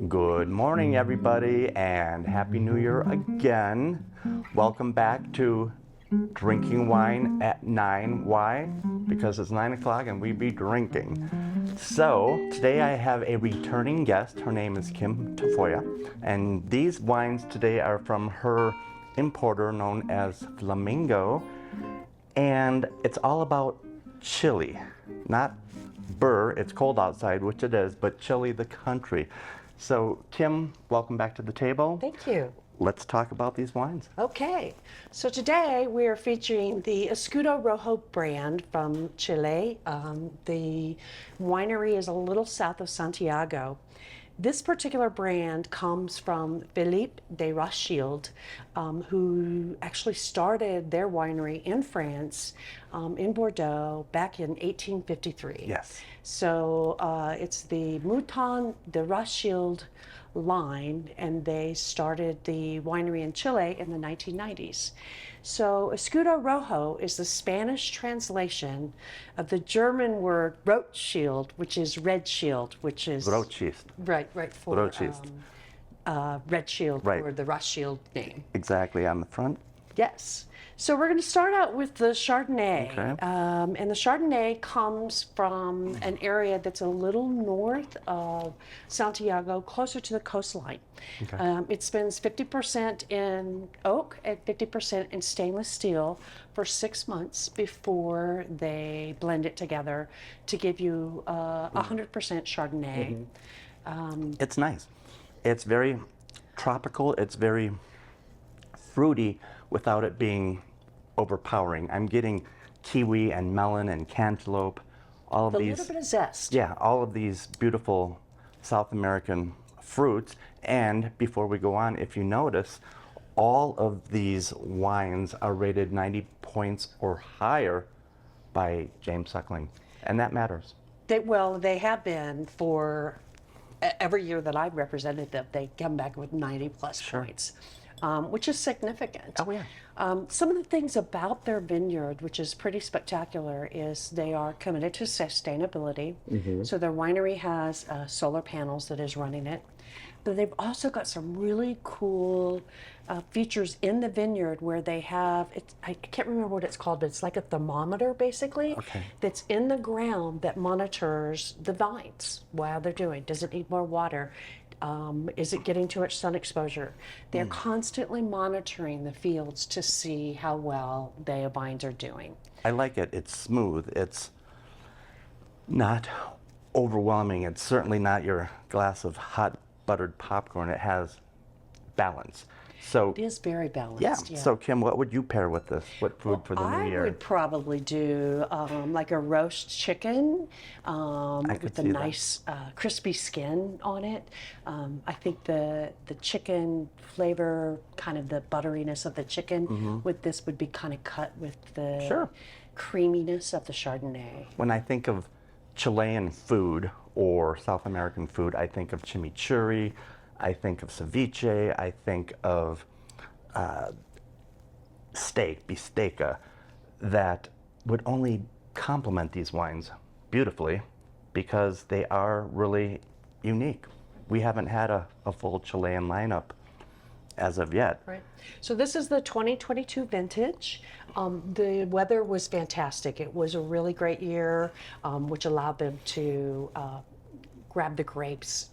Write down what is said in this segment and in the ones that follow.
Good morning, everybody, and Happy New Year again. Welcome back to Drinking Wine at 9. Why? Because it's 9 o'clock and we be drinking. So, today I have a returning guest. Her name is Kim Tafoya, and these wines today are from her importer known as Flamingo, and it's all about Chile, not Burr, it's cold outside, which it is, but Chile, the country. So, Kim, welcome back to the table. Thank you. Let's talk about these wines. Okay, so today we are featuring the Escudo Rojo brand from Chile. The winery is a little south of Santiago. This particular brand comes from Philippe de Rothschild, who actually started their winery in France, in Bordeaux, back in 1853. Yes. So it's the Mouton de Rothschild line, and they started the winery in Chile in the 1990s. So Escudo Rojo is the Spanish translation of the German word Rothschild, which is red shield, which is Rothschild. right for Rothschild. red shield, Right. or the Rothschild name. Exactly, on the front. Yes. So we're going to start out with the Chardonnay. Okay. And the Chardonnay comes from an area that's a little north of Santiago, closer to the coastline. Okay. It spends 50% in oak and 50% in stainless steel for 6 months before they blend it together to give you 100% Chardonnay. It's nice. It's very tropical. It's very fruity without it being overpowering. I'm getting kiwi and melon and cantaloupe, all of A these. little bit of zest. Yeah, all of these beautiful South American fruits. And before we go on, if you notice, all of these wines are rated 90 points or higher by James Suckling, and that matters. They have been for every year that I've represented them. They come back with 90 plus points, which is significant. Oh, yeah. Some of the things about their vineyard, which is pretty spectacular, is they are committed to sustainability. So their winery has solar panels that is running it. But they've also got some really cool features in the vineyard where they have, I can't remember what it's called, but it's like a thermometer basically, Okay. that's in the ground that monitors the vines while they're doing. Does it need more water? Is it getting too much sun exposure? They're constantly monitoring the fields to see how well their vines are doing. I like it. It's smooth. It's not overwhelming. It's certainly not your glass of hot buttered popcorn. It has balance. So It is very balanced. yeah. So Kim, what would you pair with this? What food for the new year? I would probably do like a roast chicken could with a see that. nice crispy skin on it. I think the chicken flavor, kind of the butteriness of the chicken with this would be kind of cut with the Sure. creaminess of the Chardonnay. When I think of Chilean food or South American food, I think of chimichurri, I think of ceviche, I think of steak, bisteca, that would only complement these wines beautifully because they are really unique. We haven't had a full Chilean lineup as of yet. Right. So this is the 2022 vintage. The weather was fantastic. It was a really great year, which allowed them to grab the grapes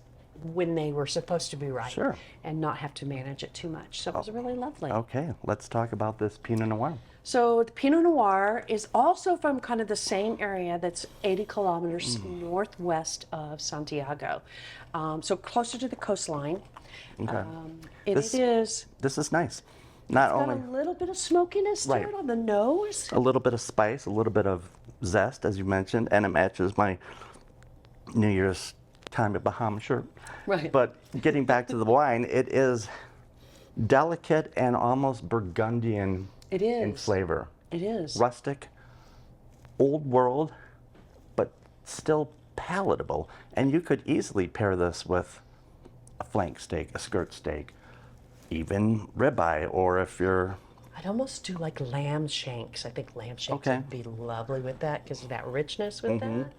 when they were supposed to be ripe. Sure. And not have to manage it too much. So it was really lovely. Okay, let's talk about this Pinot Noir. So the Pinot Noir is also from kind of the same area that's 80 kilometers northwest of Santiago. So closer to the coastline. Okay. And This- it is This is nice. Not got only a little bit of smokiness to Right. it on the nose. a little bit of spice, a little bit of zest, as you mentioned, and it matches my New Year's Tommy Bahama shirt. Right. But getting back to the wine, it is delicate and almost Burgundian It in is. flavor. It is. Rustic, old world, but still palatable. And you could easily pair this with a flank steak, a skirt steak, even ribeye, or if you're I'd almost do like lamb shanks. I think lamb shanks Okay. would be lovely with that because of that richness with that.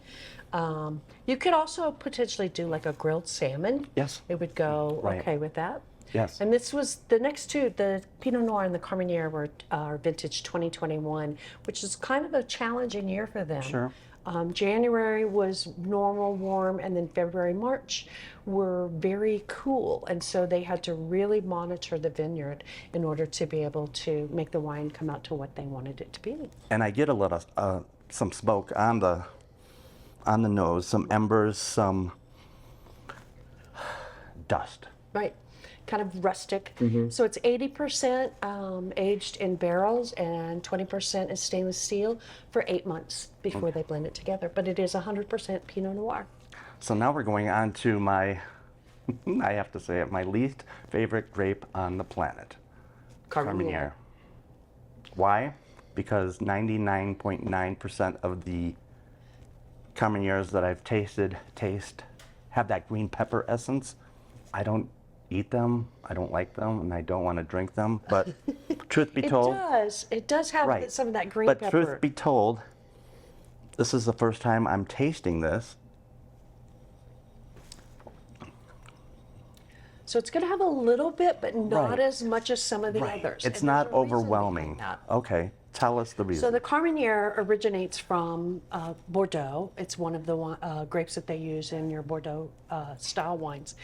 You could also potentially do like a grilled salmon. Yes. It would go Right. okay with that. Yes. And this was the next two, the Pinot Noir and the Carmenere were vintage 2021, which is kind of a challenging year for them. Sure. January was normal, warm, and then February, March were very cool. And so they had to really monitor the vineyard in order to be able to make the wine come out to what they wanted it to be. And I get a little, some smoke on the nose, some embers, some dust. Right. Kind of rustic. So it's 80% aged in barrels and 20% is stainless steel for 8 months before they blend it together. But it is 100% Pinot Noir. So now we're going on to my, I have to say it, my least favorite grape on the planet, Carmenere. Why? Because 99.9% of the Carmeneres that I've tasted have that green pepper essence. I don't eat them, I don't like them, and I don't want to drink them. But truth be told, It does have right. some of that green But pepper. truth be told, this is the first time I'm tasting this. So it's going to have a little bit, but not Right. as much as some of the Right. others. It's And not there's a reason behind overwhelming. that. Okay, tell us the reason. So the Carmenere originates from Bordeaux. It's one of the grapes that they use in your Bordeaux style wines.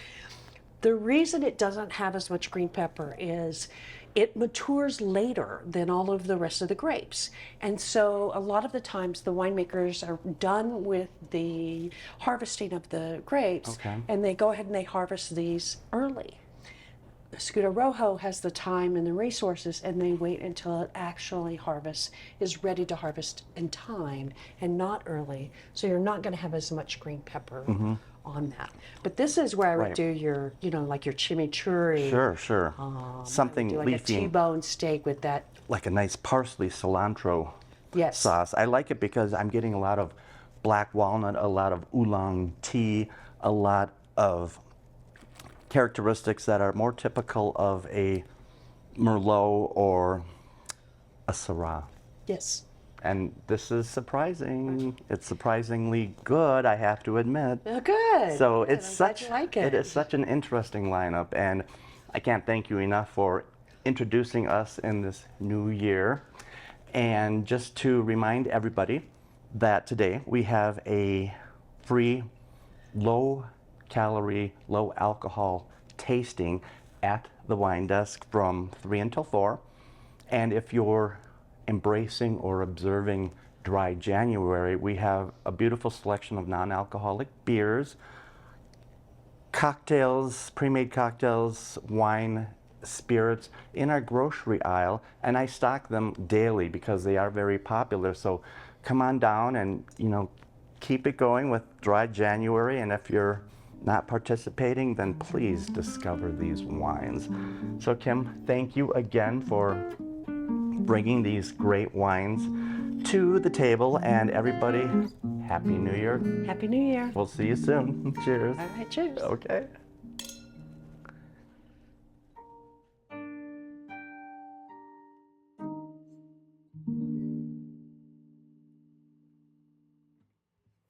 The reason it doesn't have as much green pepper is it matures later than all of the rest of the grapes. And so a lot of the times the winemakers are done with the harvesting of the grapes and they go ahead and they harvest these early. Escudo Rojo has the time and the resources and they wait until it actually is ready to harvest in time and not early. So you're not going to have as much green pepper on that. But this is where I would do your, like your chimichurri. Sure. Something Do like leafy, a T-bone steak with that. like a nice parsley cilantro Yes. sauce. I like it because I'm getting a lot of black walnut, a lot of oolong tea, a lot of characteristics that are more typical of a Merlot or a Syrah. Yes. And this is surprising. It's surprisingly good, I have to admit. Oh, good. So Good. it's I'm glad such you like it is such an interesting lineup, and I can't thank you enough for introducing us in this new year. And just to remind everybody that today we have a free low calorie, low alcohol tasting at the wine desk from 3 until 4. And if you're embracing or observing dry January, we have a beautiful selection of non-alcoholic beers, cocktails, pre-made cocktails, wine, spirits in our grocery aisle, and I stock them daily because they are very popular. So come on down and keep it going with dry January, and if you're not participating, then please discover these wines. So Kim, thank you again for bringing these great wines to the table, and everybody, Happy New Year. Happy New Year. We'll see you soon. Cheers. All right, cheers. Okay.